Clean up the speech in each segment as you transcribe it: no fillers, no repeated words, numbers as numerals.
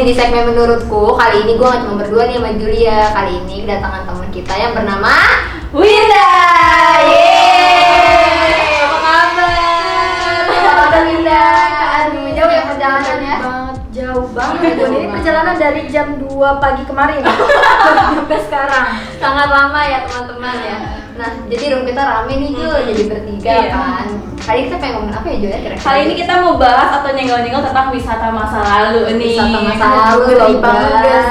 nih di segmen menurutku. Kali ini gue gak cuma berdua nih sama Julia. Kali ini kedatangan teman kita yang bernama Winda. Yeay, apa kabar? Apa kabar Winda? Aduh, jauh ya perjalanannya? Jauh banget. Ini perjalanan dari jam 2 pagi kemarin sampai sekarang. Sangat lama ya teman-teman ya. Nah, jadi room kita rame nih Jul, jadi bertiga kan. Kali ini kita pengen ngomongin apa ya Jul ya kira-kira? Kali ini kita mau bahas atau nyenggol-nyenggol tentang wisata masa lalu nih. Wisata masa lalu loh guys.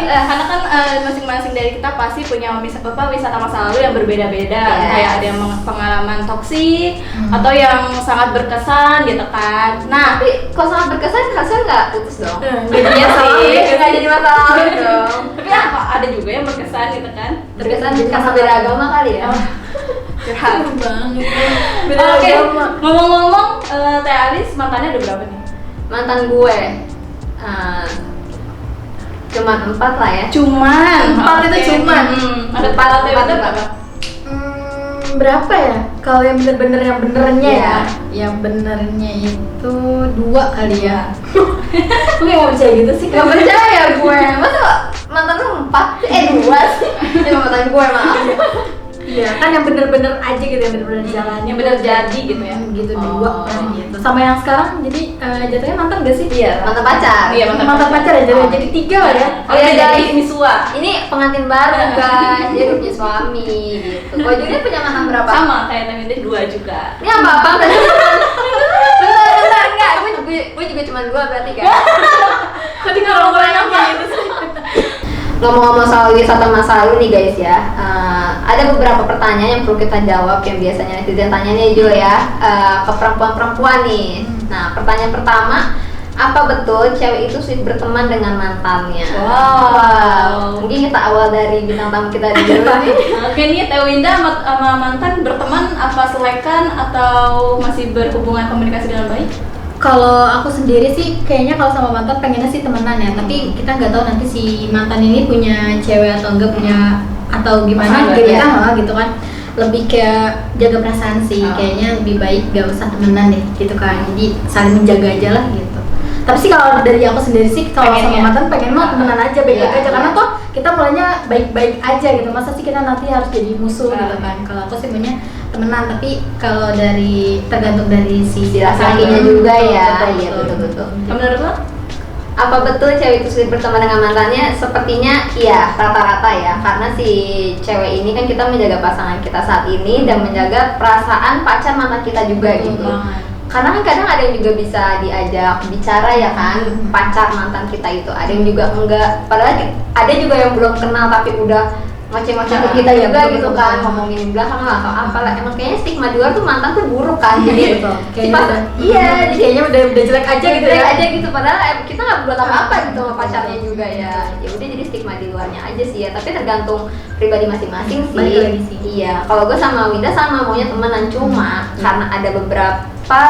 Karena kan masing-masing dari kita pasti punya wisata masa lalu yang berbeda-beda. Yes. Kayak ada yang pengalaman toksik atau yang sangat berkesan gitu kan. Nah, Tapi kalau sangat berkesan harusnya nggak putus dong. iya sih. Nggak jadi masa lalu dong. Tapi ada juga yang berkesan gitu kan. Berkesan karena beda agama kali ya. Curhat banget. Oke, ngomong-ngomong, Teh Alis mantannya ada berapa nih? Mantan gue cuma 4 lah ya. Cuman 4 itu cuman. Ada Empat, Teh Winda empat. berapa? Berapa ya? Kalau yang bener-bener yang benernya Iya. ya, yang benernya itu 2 kali ya. Gue nggak percaya gitu sih. Gak percaya gue. Masa mantan lu 4? 2 sih. Ini mantan gue maaf. Iya kan yang bener-bener aja gitu, yang bener-bener jalannya Yang bener jadi gitu ya? gitu Oh. 2 kan gitu. Sama yang sekarang jadi jatuhnya mantan gak sih? Iya. Mantan pacar. Iya, Mantan pacar ya Oh. jadi 3 lah ya. Oh iya, jadi guys. Misua. Ini pengantin baru guys. Dia udah punya suami gitu. Kalau Julia punya mantan berapa? Sama kayak Teh Winda 2 juga. Ini apa-apa berarti? Bentar, enggak. Gue juga cuma 2 berarti kan. Tadi ngomong-ngomong apa gitu sih? Ngomong-ngomong soal wisata masa lalu nih guys ya, ada beberapa pertanyaan yang perlu kita jawab yang biasanya netizen tanya nih juga ya ke perempuan-perempuan nih. Nah, pertanyaan pertama, apa betul cewek itu sulit berteman dengan mantannya? Wow. Mungkin kita awal dari bintang tamu kita dulu nih. Oke nih, Teh Winda sama mantan berteman apa selekan atau masih berhubungan komunikasi dengan baik? Kalau aku sendiri sih kayaknya kalau sama mantan pengennya sih temenan ya, tapi kita nggak tahu nanti si mantan ini punya cewek atau enggak punya atau gimana Pasangan, gitu ya. kan gitu kan. Lebih kayak jaga perasaan sih, kayaknya lebih baik gak usah temenan deh gitu kan. Jadi saling menjaga aja lah gitu. Tapi sih kalau dari aku sendiri sih kalau Pengennya. sama mantan pengen mah temenan aja, baik-baik Iya, aja iya. karena toh kita mulainya baik-baik aja gitu. Masa sih kita nanti harus jadi musuh gitu kan. Kalau aku sih maunya temenan, tapi kalau dari tergantung dari si Laki-lakinya juga ya. Iya betul. betul. Menurut lo? Apa betul cewek itu sulit berteman dengan mantannya? Sepertinya iya, rata-rata ya. Karena si cewek ini kan kita menjaga pasangan kita saat ini dan menjaga perasaan pacar mantan kita juga gitu. Karena kan kadang ada yang juga bisa diajak bicara ya kan, pacar mantan kita itu. Ada yang juga enggak, padahal ada juga yang belum kenal tapi udah ngoceh-ngoceh ke kita Iya, juga betul, gitu betul. kan, ngomongin di belakang lah atau apalah. Emang kayaknya stigma di luar tuh mantan tuh buruk kan. Jadi Betul. si Kayaknya pas- udah- iya, jadi kayaknya udah jelek aja gitu jelek ya. aja gitu, padahal kita nggak berbuat apa-apa gitu sama pacarnya juga ya. Ya udah, jadi stigma di luarnya aja sih ya, tapi tergantung pribadi masing-masing sih. Balik lagi sih. Iya, kalau gue sama Winda sama maunya temenan, cuma karena ada beberapa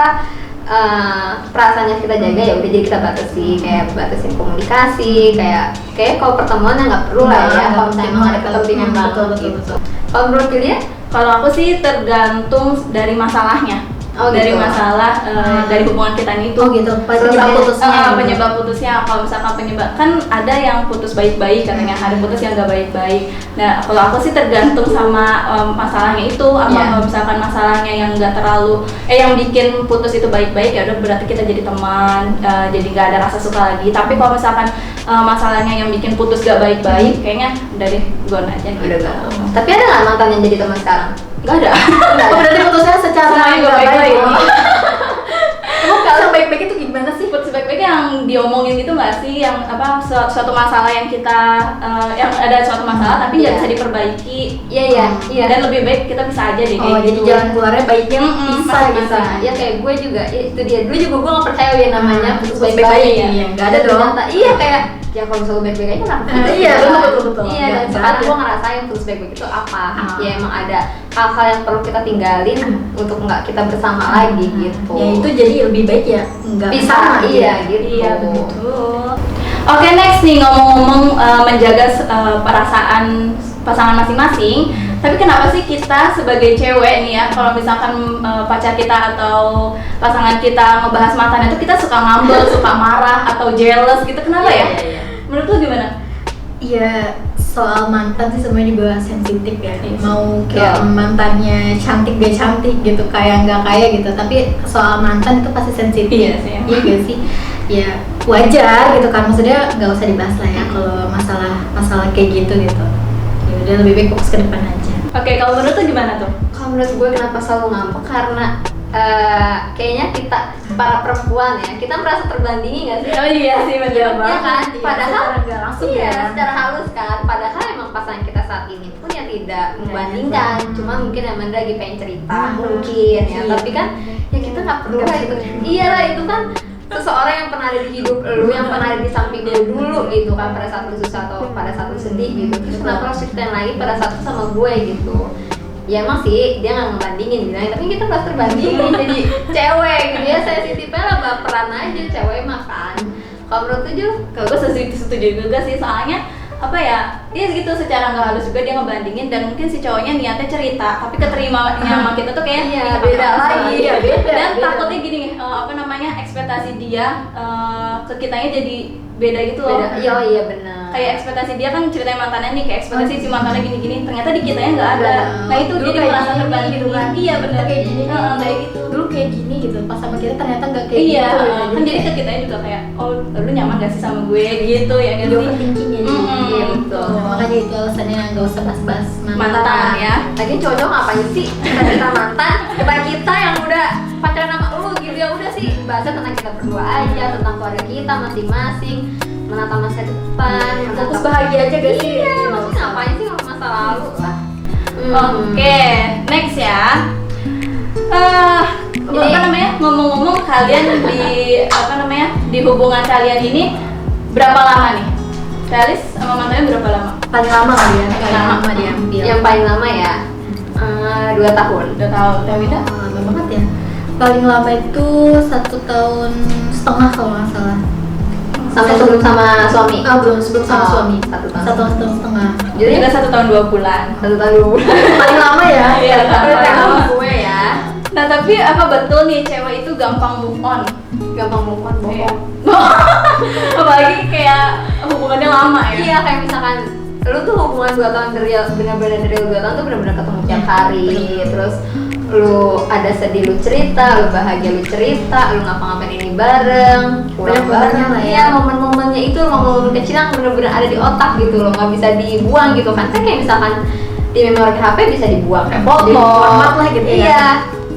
perasaan yang kita jaga ya udah jadi kita batasi, kayak batasin komunikasi, kayak kalau pertemuan ya nggak perlu lah ya, kalau misalnya emang ada kepentingan banget betul. gitu. Kalau menurut Julia? Kalau aku sih tergantung dari masalahnya. Oh, dari gitu. masalah dari hubungan kita ini Oh tuh. gitu. Penyebab putusnya. Penyebab putusnya. Kalau misalkan penyebab, kan ada yang putus baik-baik katanya, ada putus yang gak baik-baik. Nah, kalau aku sih tergantung sama masalahnya itu. Apa Yeah. kalau misalkan masalahnya yang nggak terlalu yang bikin putus itu baik-baik, ya udah berarti kita jadi teman, jadi nggak ada rasa suka lagi. Tapi kalau misalkan masalahnya yang bikin putus gak baik-baik, kayaknya dari gone aja gitu. Udah gak. Tapi ada nggak mantan yang jadi teman sekarang? Gak ada. Oh, berarti putusnya secara Semuanya nggak nggak baik-baik. Emang kalau baik-baik itu gimana sih? Putus baik-baik yang diomongin itu nggak sih, yang apa suatu masalah yang kita yang ada suatu masalah tapi nggak Iya. bisa diperbaiki. Iya. Dan lebih baik kita bisa aja deh kayak Oh, jadi gitu. jalan keluarnya baiknya Mm-mm, bisa masing-masing. bisa. Ya kayak gue juga, ya itu dia. Dulu juga gue nggak percaya ya namanya putus baik-baik baik-baik, ya. iya, nggak ada Dan dong. ternyata, iya kayak ya kalau misalnya baik-baik aja kenapa putus? Iya, gitu kan? betul. Iya, dan Nggak sekarang ada. gue ngerasain putus baik-baik itu apa? Ah. Ya emang ada hal-hal yang perlu kita tinggalin untuk nggak kita bersama lagi gitu. Ya itu jadi lebih baik ya nggak bisa, bersama, iya gitu. Iya betul. Oke, next nih ngomong-ngomong menjaga perasaan pasangan masing-masing. Tapi kenapa sih kita sebagai cewek nih ya, kalau misalkan pacar kita atau pasangan kita ngebahas mantan itu kita suka ngambek, suka marah atau jealous gitu, kenapa ya? Menurut lu gimana? Iya, soal mantan sih semuanya juga sensitif ya. Yes. Mau kayak mantannya cantik gak cantik gitu, kaya nggak kaya gitu. Tapi soal mantan itu pasti sensitif. Iya sih. Iya gak sih? Ya wajar gitu kan. Maksudnya nggak usah dibahas lah ya kalau masalah kayak gitu. Ya udah lebih baik fokus ke depan aja. Oke, kalau menurut lu gimana tuh? Kalau menurut gue kenapa selalu ngambek karena kayaknya kita para perempuan ya, kita merasa terbandingi nggak sih? Oh iya sih, bener Iya banget. kan? Iya, Padahal secara nggak langsung iya, ya. secara halus kan. Padahal emang pasangan kita saat ini pun ya tidak membandingkan. Cuma mungkin emang dia lagi pengen cerita, mungkin ya. Iya. Tapi kan ya kita nggak perlu lah itu. Iyalah itu kan seseorang yang pernah ada di hidup lu, yang pernah ada di samping lu dulu gitu kan, pada saat lu susah atau pada saat lu sedih gitu. Terus kenapa harus ceritain lagi pada saat itu sama gue gitu? Ya emang sih dia nggak ngebandingin bilangnya, tapi kita harus terbandingin jadi cewek gitu ya, sensitifnya lah baperan aja cewek makan. Kalau menurut tuh Jul? Kalau gue setuju juga sih, soalnya apa ya, dia gitu secara nggak halus juga dia ngebandingin, dan mungkin si cowoknya niatnya cerita tapi keterimanya sama kita tuh kayak Iya, "Ih, beda apa-apa lagi." sih?" Iya, beda, dan beda. takutnya gini ekspektasi dia ke kitanya jadi beda gitu loh. Beda. Iya benar. Kayak ekspektasi dia kan ceritain mantannya nih, kayak ekspektasi si mantannya gini-gini, ternyata di kitanya nggak ada. Nggak. Nah itu Dulu jadi kayak merasa gini terbanding gitu kan. Iya benar. Kayak gini, Kayak gitu. Dulu kayak gini gitu, pas sama kita ternyata nggak kayak Iya, gitu. kan jadi ke kitanya juga kayak, oh lu nyaman gak sih sama gue gitu ya kan Jadi sih? overthinkingnya jadi. Iya, betul. Makanya itu alasannya nggak usah bahas-bahas Mantan ya. Lagi cowok ngapain sih kita mantan? Kita yang udah pacaran sama lu gitu ya udah sih bahasnya tentang kita berdua aja, tentang keluarga kita masing-masing, menata masa depan, Fokus bahagia aja gak sih? Iya, maksudnya ngapain sih kalau masa lalu lah. Oke, next ya. Apa namanya? Ngomong-ngomong, kalian di hubungan kalian ini berapa lama nih? Realis sama mantannya berapa lama? Paling lama kali ya, paling Lama. lama diambil. Yang paling lama ya 2 tahun. Udah tahu, Tewida? Lama banget ya. Paling lama itu 1,5 tahun kalau nggak salah. Sampai sebelum sama suami. Belum sebelum sama Oh, suami. 1 tahun. 1,5 tahun. Jadi juga 1 tahun 2 bulan. 1 tahun 2 bulan. Paling lama ya. Iya, Paling paling lama lama. gue ya. Nah tapi apa betul nih cewek itu gampang move on? Gampang move on, bohong. Apalagi kayak hubungannya lama ya? Iya, kayak misalkan lu tuh hubungan 2 tahun real, bener-bener real 2 tahun tuh bener-bener ketemu tiap hari. Terus lu ada sedih lu cerita, lu bahagia lu cerita, lu ngapa-ngapain ini bareng, pulang Banyak bareng momennya lah ya. Iya, momen-momennya itu momen-momen kecil yang bener-bener ada di otak gitu loh, nggak bisa dibuang gitu kan. Kan kayak misalkan di memori HP bisa dibuang kayak foto, Di format lah gitu ya. Iya,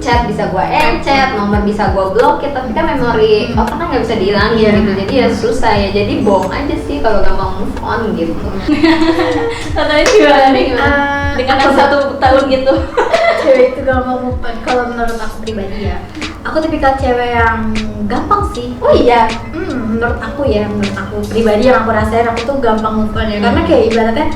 chat bisa gua encet, nomor bisa gua blokir, tapi kan memori otak kan nggak bisa dihilangin Iya. gitu. Jadi ya susah ya. Jadi bohong aja sih kalau gampang move on gitu. Katanya gimana nih? Dengan yang 1 tahun gitu? Cewek itu gampang move on. Kalau menurut aku pribadi ya, aku tipikal cewek yang gampang sih. Oh iya. Menurut aku pribadi yang aku rasain, aku tuh gampang move on ya. Karena kayak ibaratnya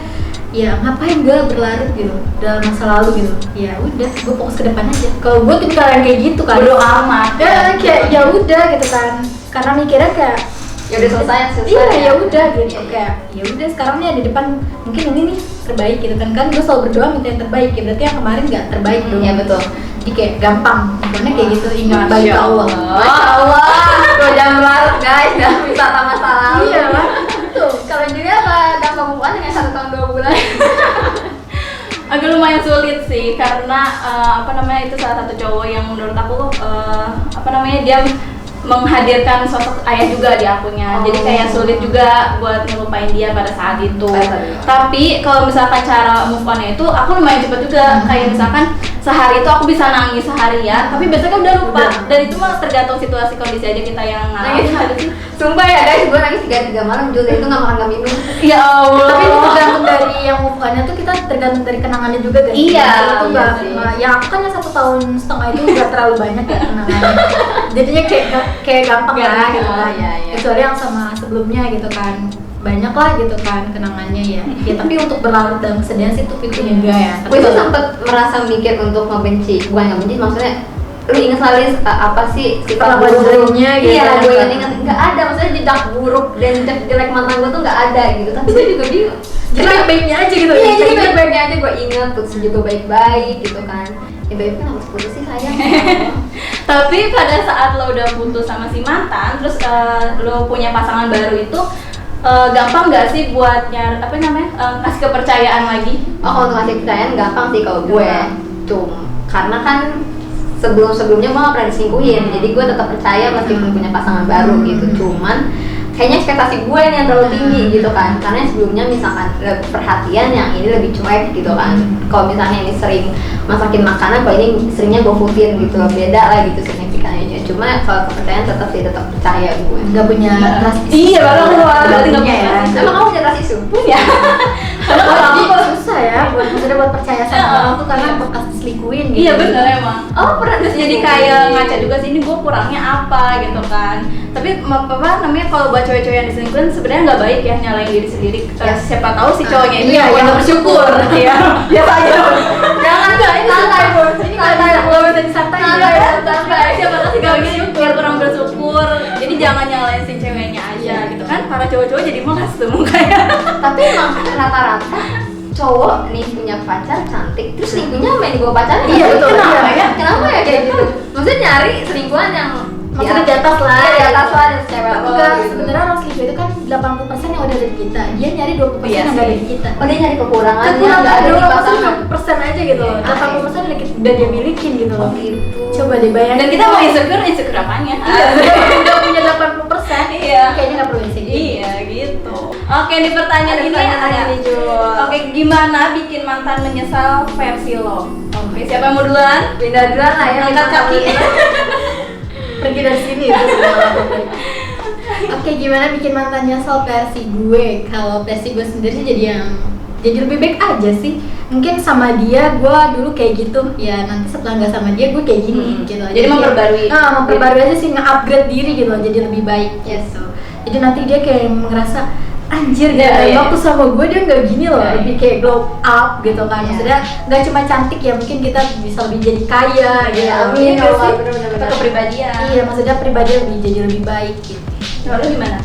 ya ngapain gue berlarut gitu dalam masa lalu gitu. Ya udah, gue fokus ke depan aja. Kalau gue tipikal yang kayak gitu kan. Bodo amat. Ya kayak ya udah gitu kan. Karena mikirnya kayak Ya udah selesai. iya ya udah gitu, kayak ya udah sekarang nih di depan mungkin ini nih terbaik gitu kan gue selalu berdoa minta yang terbaik ya, berarti yang kemarin nggak terbaik dong. Iya betul. Jadi kayak gampang karena kayak gitu, ingat Masya balik ke Allah. Masya Allah, gue jangan berlarut guys, jangan wisata masa lalu. Iya lah, betul. Kalau jadi apa? Gampang move on dengan 1 tahun 2 bulan. Agak lumayan sulit sih karena itu salah satu cowok yang menurut aku dia menghadirkan sosok ayah juga di akunnya. Jadi kayak sulit juga buat ngelupain dia pada saat itu. Tapi kalau misalkan cara move on-nya itu aku lumayan cepet juga. Kayak misalkan sehari itu aku bisa nangis seharian, tapi besoknya udah lupa. Dan itu mah tergantung situasi kondisi aja kita yang Nangis. ngalamin. Sumpah ya guys, gue nangis 3 malam Jul, itu nggak makan nggak minum. Ya Allah. Tapi itu tergantung dari yang move on-nya tuh, kita tergantung dari kenangannya juga kan. Iya, Itu iya nggak, sih. yang aku kan yang 1,5 tahun itu nggak terlalu banyak ya kenangannya. Jadinya kayak gampang lah Gampang, gitu kan. iya, iya. Kecuali yang sama sebelumnya gitu kan. Banyak lah gitu kan kenangannya ya. Ya tapi untuk berlarut dalam kesedihan sih itu enggak ya. Gue tuh sempet merasa mikir untuk ngebenci, bukan ngebenci, maksudnya lu inget kali apa sih sifat Kelakuan buruk? jeleknya gitu. Iya, gue inget nggak ada, maksudnya jejak buruk dan jejak jelek mantan gue tuh nggak ada gitu. Tapi gue juga bingung. baik-baiknya aja gitu. Iya, jadi baik-baiknya aja gue inget, putus juga baik-baik gitu kan. Ya baik kan harus putus sih sayang. Tapi pada saat lo udah putus sama si mantan, terus lo punya pasangan baru itu gampang nggak sih buat kasih kepercayaan lagi? Oh, kalau untuk ngasih kepercayaan gampang sih kalau gue. Karena kan sebelumnya gue gak pernah diselingkuhin, jadi gue tetap percaya meskipun punya pasangan baru gitu. Cuman kayaknya ekspektasi gue nih yang terlalu tinggi gitu kan, karena sebelumnya misalkan perhatian, yang ini lebih cuek gitu kan. Kalau misalnya ini sering masakin makanan, kalau ini seringnya gue foodin gitu, beda lah gitu signifikannya. Cuma kalau kepercayaan tetap percaya gue. Nggak punya trust issue. Iya, berarti nggak punya punya ya. Emang kamu punya trust issue? Punya. Karena orang tuh susah ya buat percaya sama orang tuh karena bekas diselingkuhin gitu. Iya benar emang. Oh, pernah Terus jadi kayak ngaca juga sih, ini gue kurangnya apa gitu kan. Tapi kalau buat cewek-cewek yang diselingkuhin sebenarnya nggak baik ya nyalain diri sendiri. Siapa tahu si cowoknya itu yang yang bersyukur. Iya. Biasa aja. Jangan ini santai bos, ini santai Kalau bisa disantai santai. Siapa tahu si cowoknya yang kurang bersyukur. Jadi jangan nyalain si ceweknya aja gitu kan. Para cowok-cowok jadi malas tuh mukanya. Tapi emang rata-rata cowok nih punya pacar cantik, terus selingkuhnya main di bawah pacarnya. Iya, betul. Kenapa Iya. ya? Kenapa ya kayak gitu? Maksudnya nyari selingkuhan yang maksudnya di atas lah. Iya, di atas lah dan cewek lo. Enggak, Gitu. sebenarnya orang selingkuh itu kan 80% yang udah dari kita. Dia nyari 20% Iya yang sih. nggak dari kita. Oh, dia nyari kekurangannya Kekurangan nggak ada di doang, pasangan. maksudnya 20% aja gitu loh. 80% udah dia milikin gitu loh. Oh, gitu. Coba deh bayangin. Dan kita mau insecure apanya? Iya, udah punya 80%. Iya. Kayaknya nggak perlu insecure. Iya gitu. Oke, di pertanyaan ini ada nih, Jul. Oke, gimana bikin mantan menyesal versi lo? Oke, siapa yang mau duluan? Pindah duluan lah ya. Angkat kaki. Pergi dari sini itu. Oke, gimana bikin mantan nyesel versi gue? Kalau versi gue sendiri jadi lebih baik aja sih. Mungkin sama dia gue dulu kayak gitu, ya nanti setelah nggak sama dia gue kayak gini gitu. Jadi memperbarui. Memperbarui aja sih, nge-upgrade diri gitu loh, jadi lebih baik gitu. Jadi nanti dia kayak ngerasa anjir Iya, iya. waktu sama gue dia nggak gini loh, Iya, lebih kayak glow up gitu kan. Iya. Maksudnya nggak cuma cantik ya, mungkin kita bisa lebih jadi kaya gitu. Iya, Iya amin, nggak Allah, sih? bener-bener. Atau kepribadian. Iya, maksudnya pribadi jadi lebih baik gitu. Lalu gimana?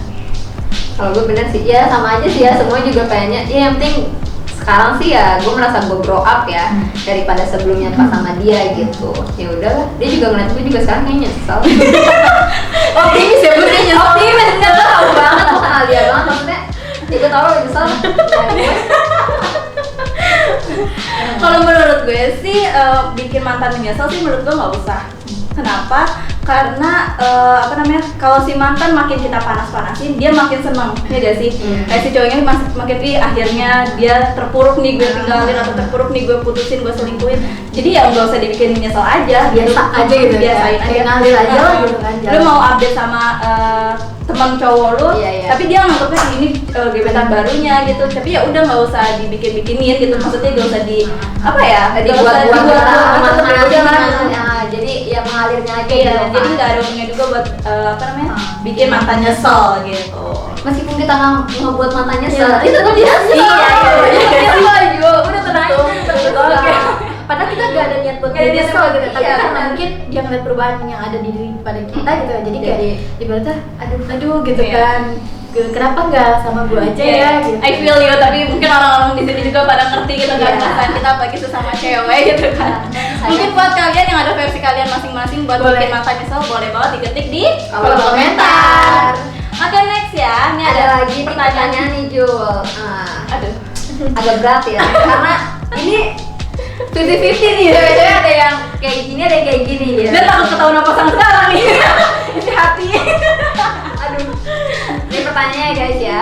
Kalau gue bener sih, ya sama aja sih ya, semua juga pengennya. Ya yang penting sekarang sih ya gue merasa gue grow up ya daripada sebelumnya pas sama dia gitu. Ya udahlah, dia juga ngeliat gue juga sekarang kayaknya nyesel. Optimis ya, Bun. Optimis, nggak tahu banget, gue kenal dia banget maksudnya. Ya gue tau lo nyesel. Kalau menurut gue sih bikin mantan menyesal sih menurut gue nggak usah. Kenapa? Karena kalau si mantan makin kita panas-panasin, dia makin seneng, ya gak sih? Kayak si cowoknya makin akhirnya dia terpuruk nih gue tinggalin atau terpuruk nih gue putusin, gue selingkuhin. Jadi ya nggak usah dibikin menyesal aja, Biasa aja gitu, biasain kayak aja. ngalir aja lah gitu kan, Lu jalan. mau update sama teman cowok lu, Iya, iya. tapi dia nganggapnya ini gebetan barunya gitu. Tapi ya udah nggak usah dibikin-bikinin gitu, maksudnya nggak usah di apa ya? Nggak usah dibuat-buat. Jadi ya mengalirnya aja Iya, gitu. jadi nggak ada untungnya juga buat bikin mantan nyesel gitu. Meskipun kita nggak ngebuat mantannya Iya, itu tetap dia nyesel. Iya. Udah tenang aja, Betul. Padahal kita gak ada niat buat Nggak ada dia niat nyesel buat- gitu, tapi iya, karena benar. mungkin dia ngeliat perubahan yang ada di diri pada kita gitu, jadi kayak Jadi- ibaratnya aduh gitu Iya. kan, kenapa nggak sama gue aja ya gitu. I feel you, tapi mungkin orang-orang di sini juga pada ngerti gitu kan Iya. perasaan kita apalagi sesama cewek gitu kan. Iya. Mungkin buat kalian yang ada versi kalian masing-masing buat Boleh. bikin mantan nyesel, boleh banget diketik di Kolom kolom komentar. Oke, next ya. Ini Ada lagi nih pertanyaan nih Jul. Aduh. Agak berat ya, karena ini 50-50 nih, cewek-cewek ada yang kayak gini, ada yang kayak gini ya. Dan takut ketahuan apa pasangan sekarang nih. Isi hati. Aduh. Ini pertanyaannya guys ya.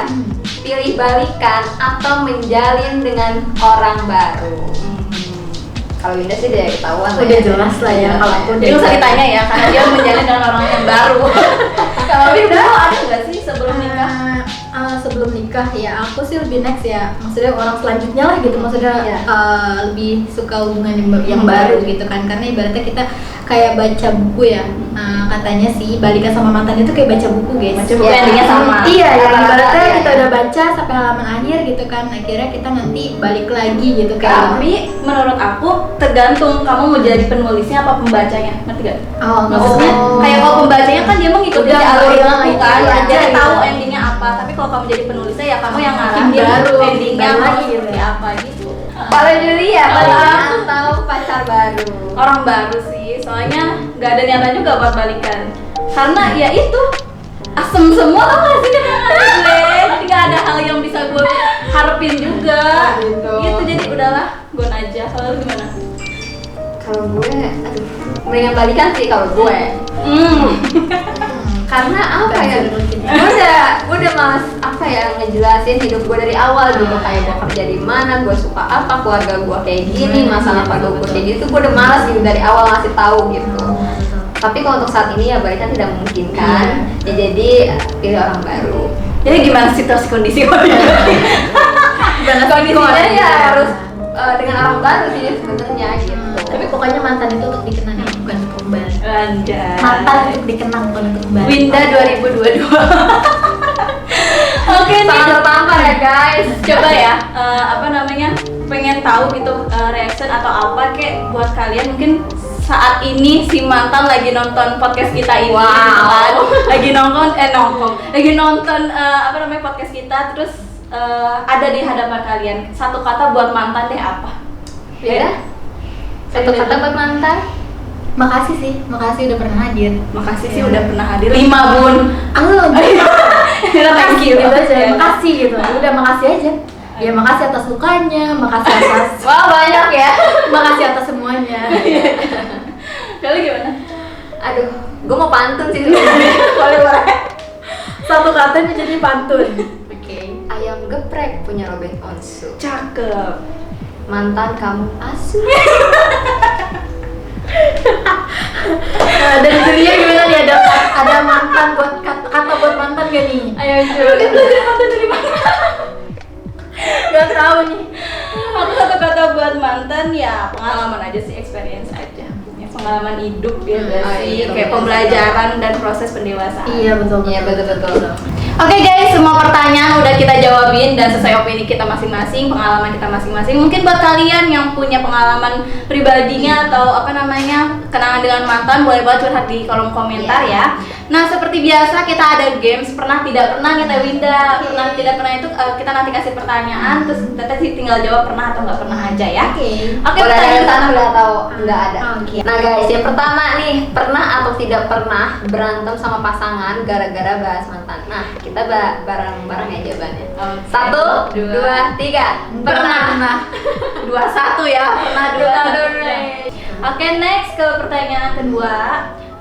Pilih balikan atau menjalin dengan orang baru? Kalau Winda sih udah ketahuan lah Udah ya. jelas lah ya kalau aku Jadi nggak usah ditanya ya, karena dia menjalin dengan orang yang baru. Kalau Winda ada nggak sih sebelum nikah? Sebelum nikah ya aku sih lebih next ya, maksudnya orang selanjutnya lah gitu, maksudnya Iya. lebih suka hubungan yang baru gitu kan, karena ibaratnya kita kayak baca buku ya. Katanya sih balikan sama mantan itu kayak baca buku guys. Baca buku Iya. endingnya sama. Iya, yang ibaratnya Iya, kita iya. udah baca sampai halaman akhir gitu kan, akhirnya kita nanti balik lagi gitu kayak. Tapi menurut aku tergantung kamu mau jadi penulisnya apa pembacanya, ngerti gak? Oh, Maksudnya kayak kalau pembacanya kan dia mengikuti Udah, alur iya, buku iya, kan, iya, jadi iya. tahu endingnya apa Tapi kalau kamu jadi penulisnya ya kamu yang Mungkin ngarahin baru, endingnya baru mau lagi gitu seperti ya. apa gitu. Kalau Julia, balikan Aku- atau pacar baru? Orang baru sih, soalnya nggak ada niatan juga buat balikan. Karena ya itu asem semua tau gak sih kenangan gue. Jadi nggak ada hal yang bisa gue harapin juga. Gitu. Gitu jadi udahlah, gue aja. Kalau lu gimana? Kalau gue, aduh, mendingan balikan sih kalau gue. Karena apa ya? Gue udah malas apa ya ngejelasin hidup gue dari awal gitu, kayak gue kerja di mana, gue suka apa, keluarga gue kayak gini, masalah keluarga gue kayak gitu. Gue udah malas gitu dari awal ngasih tahu gitu. Tapi kalau untuk saat ini ya balikan tidak mungkin kan. Ya jadi pilih orang baru. Jadi gimana situasi kondisi lo? Kondisinya ya harus dengan orang baru sih sebenarnya gitu. Tapi pokoknya mantan itu untuk dikenang ya, bukan untuk kembali. Anjay. Mantan untuk dikenang bukan untuk kembali. Winda 2022. Oke nih. Sangat tertampar ya guys. Coba ya, apa namanya, pengen tahu gitu reaction atau apa kayak buat kalian mungkin saat ini si mantan lagi nonton podcast kita ini, Wow. gitu kan. lagi nonton apa namanya podcast kita, terus ada di hadapan kalian. Satu kata buat mantan deh apa? Ya. Satu kata buat mantan. Makasih sih, makasih udah pernah hadir. Makasih sih udah pernah hadir. 5 bun. Thank you gitu aja, Ya. makasih gitu. Udah makasih aja. Ya makasih atas lukanya, makasih atas Wah banyak ya. makasih atas semuanya. Kalau gimana? Aduh, gue mau pantun sih sebenarnya. Boleh. Satu katanya jadi pantun. Oke. Ayam geprek punya Robin Onsu. Cakep. Mantan kamu asu. Dari Julia gimana nih, ada mantan buat kata buat mantan gak nih? Ayo coba kita mantan dari mana? Gak tahu nih. Aku satu kata buat mantan ya pengalaman aja sih, experience aja. Ya, pengalaman hidup ya gak Oh, sih, iya, kayak betul. pembelajaran dan proses pendewasaan. Iya betul. Iya betul. Oke guys, semua pertanyaan udah kita jawabin dan sesuai opini kita masing-masing, pengalaman kita masing-masing. Mungkin buat kalian yang punya pengalaman pribadinya atau apa namanya kenangan dengan mantan, boleh banget curhat di kolom komentar ya. Nah seperti biasa kita ada games pernah tidak pernah nih Teh Winda. Pernah tidak pernah itu kita nanti kasih pertanyaan, terus Teteh sih tinggal jawab pernah atau nggak pernah aja ya. Oke. Oke, Boleh ada pertanyaan yang pertama. boleh atau nggak ada. Oke. Nah guys, yang pertama nih, pernah atau tidak pernah berantem sama pasangan gara-gara bahas mantan. Nah kita bareng-bareng ya jawabannya. Oke. 1, 2, 3. Pernah. 21 ya, pernah dua. Oke, next ke pertanyaan kedua.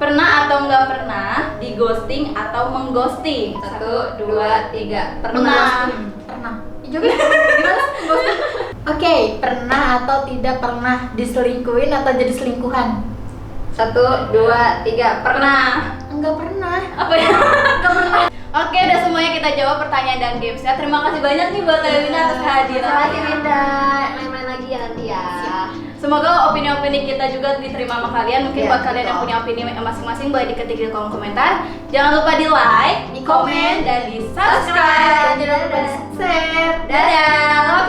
Pernah atau nggak pernah di ghosting atau mengghosting? 1, 2, 3. Pernah. Pernah. Juga gimana? Oke, pernah atau tidak pernah diselingkuhin atau jadi selingkuhan? 1, 2, 3. Pernah. Enggak pernah. Apa ya? Oke, udah semuanya kita jawab pertanyaan dan gamesnya. Terima kasih banyak nih buat Winda atas Terima kasih kehadiran. Winda. Main-main lagi ya nanti ya. Semoga opini-opini kita juga diterima sama kalian. Mungkin Iya, buat kalian yang betul. punya opini masing-masing boleh diketik di kolom komentar. Jangan lupa di like, di komen, dan di subscribe. Dadah. Dadah.